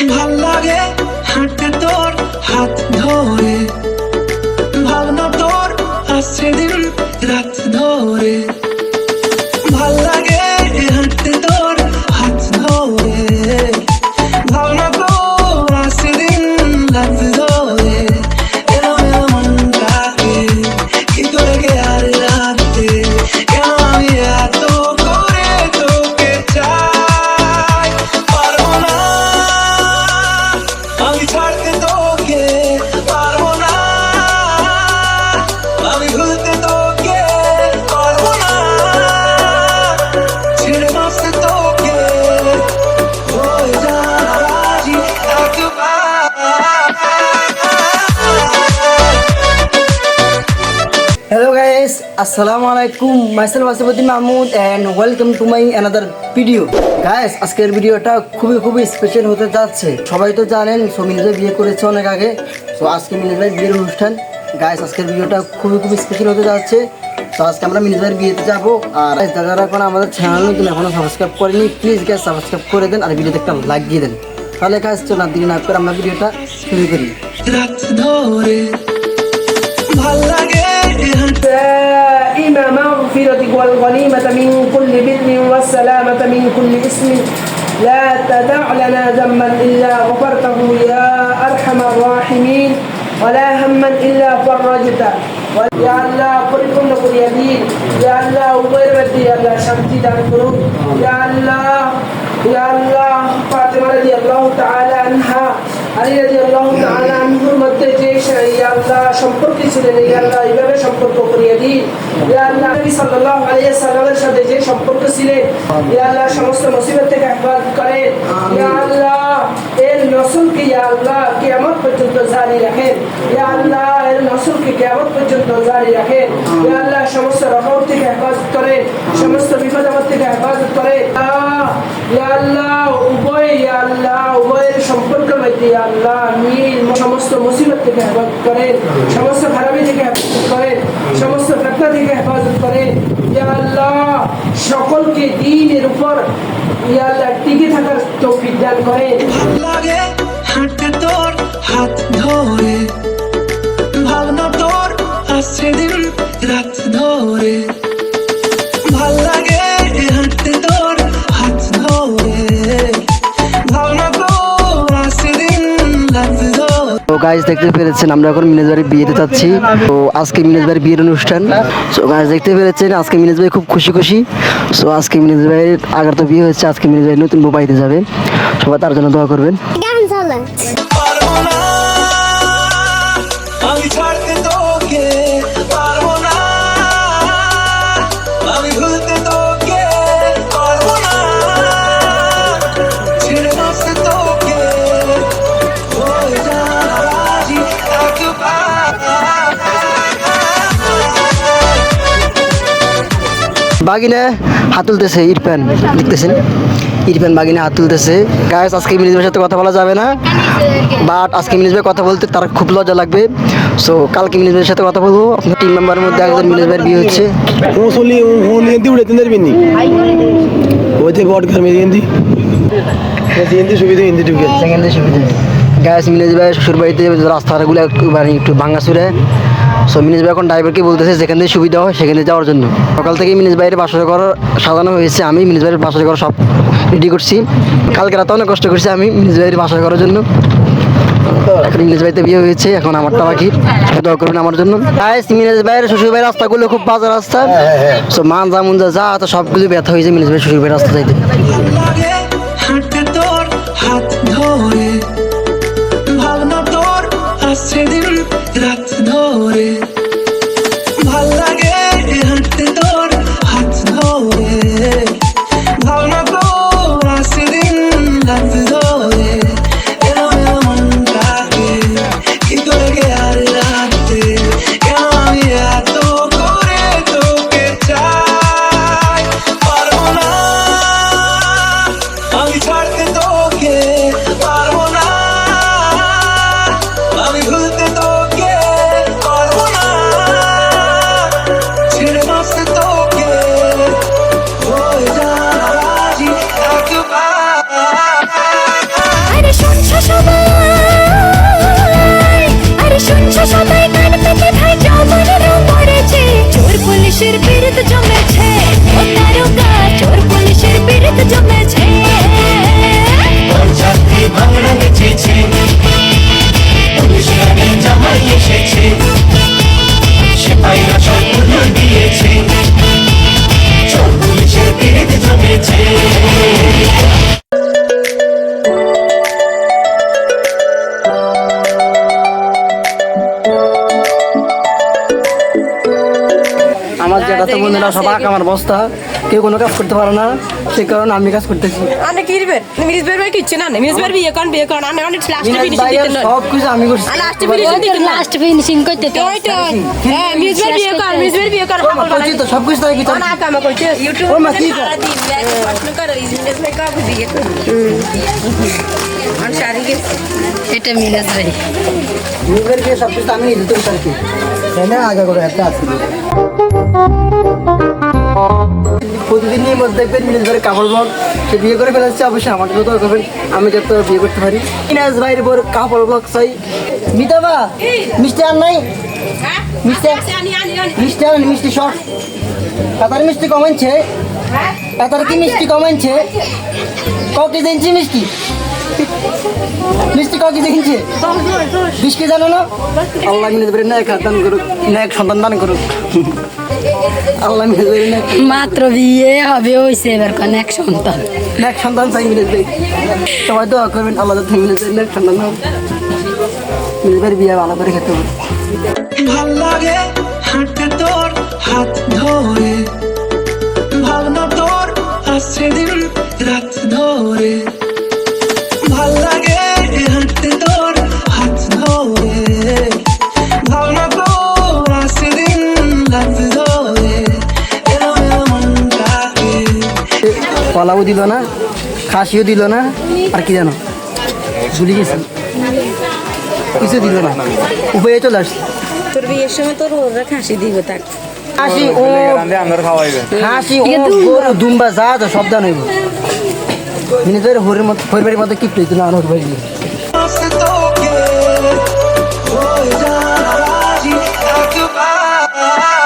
ভাল লাগে হাঁটতে তোর হাত ধরে, ভাবনা তোর আসছে দিন রাত ধরে। ভাল লাগে হাঁটতে তোর হাত ধরে, ভাবনা তোর আসছে দিন রাত ধরে। এলো এলো মনটাকে কি করে গে আর রাতে, কেন আমি এত করে তোকে চাই। পারবো না আমি ছাড়তে তোকে, পারবো না আমি ভুলতে তোকে, পারবো না ছেড়ে বাঁচতে তোকে, হয়ে যাওয়া রাজি একবার। Hello guys, Assalamu alaikum. Myself Asifuddin Mahmood and welcome to my another video. Guys, আজকের ভিডিওটা খুবই স্পেশাল হতে যাচ্ছে। সবাই তো জানেন মিনিজ ভাই বিয়ে করেছে অনেক আগে। তো আজকে মিনিজ ভাই বিয়ের অনুষ্ঠান। গাইস, আজকের ভিডিওটা খুবই স্পেশাল হতে যাচ্ছে। তো আজকে আমরা মিনিজ ভাইয়ের বিয়েতে যাবো। আর যারা এখন আমাদের চ্যানেল নতুন এখনো সাবস্ক্রাইব করেনি, প্লিজ গাইস সাবস্ক্রাইব করে দেন আর ভিডিওতে একটা লাইক দিয়ে দেন। তাহলে গাইস চলুন দেরি না করে আমরা ভিডিওটা শুরু করি। রাত ধরে ভাল লাগে دائم مغفرة والغنيمة من كل بر والسلامة من كل اسم لا تدع لنا ذنبا إلا غفرته يا أرحم الراحمين ولا هما إلا فرجته يا الله قلكم لكم يدين يا الله وغير بدي يا الله شمتي دار قلوب يا الله فاطمة رضي الله تعالى عنها علي رضي الله تعالى عنهم মধ্যে যে ইয়া আল্লাহ সম্পর্ক ছিল ইয়া আল্লাহ এইভাবে সম্পর্ক করিয়ে দিন ইয়া আল্লাহ নবী সাল্লাল্লাহু আলাইহি সাল্লামের সাথে যে সম্পর্ক ছিল ইয়া আল্লাহ সমস্ত মুসিবত থেকে হেফাজত করেন ইয়া আল্লাহ এর নসলকে ইয়া আল্লাহ কিয়ামত পর্যন্ত জারি রাখেন ইয়া আল্লাহ এর নসলকে কিয়ামত পর্যন্ত জারি রাখেন ইয়া আল্লাহ সমস্ত রকম থেকে হেফাজত করেন সমস্ত বিপদ আপদ থেকে হেফাজত করেন ইয়া আল্লাহ উভয়ের সম্পর্কের মধ্যে ইয়া আল্লাহ মিল সমস্ত মুসিবত থেকে হেফাজত করেন সমস্ত খারাপি থেকে হেফাজত করেন সমস্ত ফিতনা থেকে হেফাজত করেন ইয়া আল্লাহ সকলকে দ্বীনের উপর ইয়া আল্লাহ টিকে থাকার তৌফিক দান করেন। ভাল লাগে হাঁটতে তোর হাত ধরে, ভাবনা তোর আসছে দিন রাত ধরে। ভাল লাগে হাঁটতে তোর হাত ধরে, ভাবনা তোর আসছে দিন রাত ধরে। তো গাইস দেখতে পেরেছেন আমরা এখন মিনিজ ভাইয়ের বিয়েতে যাচ্ছি। তো আজকে মিনিজ ভাইয়ের বিয়ের অনুষ্ঠান। সো গাইস দেখতে পেরেছেন আজকে মিনিজ ভাই খুব খুশি। সো আজকে মিনিজ ভাইয়ের আগের তো বিয়ে হচ্ছে, আজকে মিনিজ ভাই নতুন বউ পাইতে যাবে। সবাই তার জন্য দোয়া করবেন। পারবো না আমি ছাড়তে তোকে, পারবো না আমি ভুলতে তোকে, পারবো না ছেড়ে বাঁচতে তোকে, হয়ে যাওয়া রাজি একবার। বাগিনে হাত তুলতেছে ইরফান, দেখতেছেন ইরফান বাগিনে হাত তুলতেছে। গাইস আজকে মিনিজ ভাইয়ের সাথে কথা বলা যাবে না, বাট আজকে মিনিজ ভাই কথা বলতে তার খুব লজ্জা লাগবে। সো কালকে মিনিজ ভাইয়ের সাথে কথা বলবো। আপনার টিম মেম্বারের মধ্যে একজন মিনিজ ভাইয়ের বিয়ে হচ্ছে। গাইস মিনিজ ভাই শ্বশুর বাড়িতে রাস্তাগুলো একটু ভাঙাচুরে। সো মিনিজ ভাই এখন ড্রাইভারকে বলতেছে যেখান থেকে সুবিধা হয় সেখানে যাওয়ার জন্য। সকাল থেকে মিনিজ ভাইয়ের বাসর ঘর সাজানো হয়েছে, আমি মিনিজ ভাইয়ের বাসর ঘর সব রেডি করছি। কালকে রাতে অনেক কষ্ট করছি আমি মিনিজ ভাইয়ের বাসর ঘরের জন্য। এখন মিনিজ ভাইতে বিয়ে হয়েছে, এখন আমারটা বাকি, দোয়া করবেন আমার জন্য। গাইস মিনিজ ভাইয়ের শ্বশুর ভাইয়ের রাস্তাগুলো খুব বাজে রাস্তা। সো মানজা মুঞ্জা যা তো সবগুলো ব্যথা হয়েছে মিনিজ ভাইয়ের শ্বশুর ভাইয়ের রাস্তা যাইতে। ভাল লাগে হাঁটতে তোর হাত ধরে, ভাবনা তোর আসছে দিন রাত ধরে। ভাল লাগে হাঁটতে তোর হাত ধরে, ভাবনা তোর আসছে দিন রাত ধরে। এলো এলো মনটাকে কি করে গে আর রাতে, কেন আমি এত করে তোকে চাই। পারবো না পুলিশের বিরুদ্ধ জমেছে, ও তারকা চোর পুলিশের বিরুদ্ধ জমেছে। তোর চাকরি ভাঙড়া বেঁচেছে, পুলিশ গাড়ি জামাই এসেছে, সিপাহীরা সব উড়িয়ে দিয়েছে, চোর পুলিশের বিরুদ্ধে জমেছে। আমার যে কথা বন্ধুরা সবাই আমার বস্তা, কেউ কোনো কাজ করতে পারে না, সে কারণে আমি কাজ করতেছি। আনে কি দিবেন মিনিস বের বের কিচ্ছু না মিনিস বের বিয়ে কোন আনে অনেক লাস্ট ফিনিশিং দিতে না সব কিছু আমি করছি। লাস্ট ফিনিশিং দিতে না লাস্ট ফিনিশিং করতে তো ওই তো হ্যাঁ মিনিস বের বিয়ে কর হাকল বানা করছি তো সব কিছু তাই কিছু না কাম করতে ইউটিউব ও মা কি কর? সারা দিন এক প্রশ্ন করে বিজনেস মে কাব দিয়ে আর শাড়ি কে এটা মিলাস ভাই নিজের কি সব কিছু আমি দিতে পারি, তাই না? আগে করে একটা আছে প্রতিদিনই মধ্যে দেখবেন মিনিট ধরে কাপড় ব্লগ সে বিয়ে করে ফেলেছে, অবশ্যই আমাকে তো করবেন, আমি যত বিয়ে করতে পারি। ইনাজ ভাইয়ের পর কাপড় ব্লগ চাই। মিতাবা মিষ্টি আর নাই, মিষ্টি মিষ্টি আর মিষ্টি শর্ট কাতার মিষ্টি কমাইছে, কাতার কি মিষ্টি কমাইছে, ককে দিনছি মিষ্টি মিষ্টি ককে দিনছে বৃষ্টি জানো না? আল্লাহ মিনিট ধরে ন্যাক দান করুক, ন্যাক সন্তান দান করুক আল্লাহ মিনিট ধরে ন্যাক মাত্র বিয়ে হবে হইছে এবার কোন এক সন্তান ন্যাক সন্তান চাই মিনিট ধরে। সবাই দোয়া করবেন আল্লাহ যাতে মিনিট ধরে ন্যাক সন্তান হোক, মিনিট ধরে বিয়ে ভালো করে খেতে হবে। ভাল লাগে হাঁটতে তোর হাত ধরে, ভাবনা তোর আসছে দিন রাত ধরে। ভাল লাগে হাঁটতে তোর হাত ধরে, ভাবনা তোর আসছে দিন রাত ধরে। মনটাকে কলাও দিল না, খাসিও দিল না, আর কি জানো ভুলে গেছি, কিছু দিল না, উপায়ে চলে আসছে। তোর বিয়ের সময় তোর ওরা খাসি দিব তাক হাসি ও হাসি ও গরু দুম্বা যা যা সব দান হইব নিজের হরির মতো হরিবাড়ির মতো কি পেয়েছিল না হরিবাড়ি আসছে তোকে, ওই জানা রাজি একবার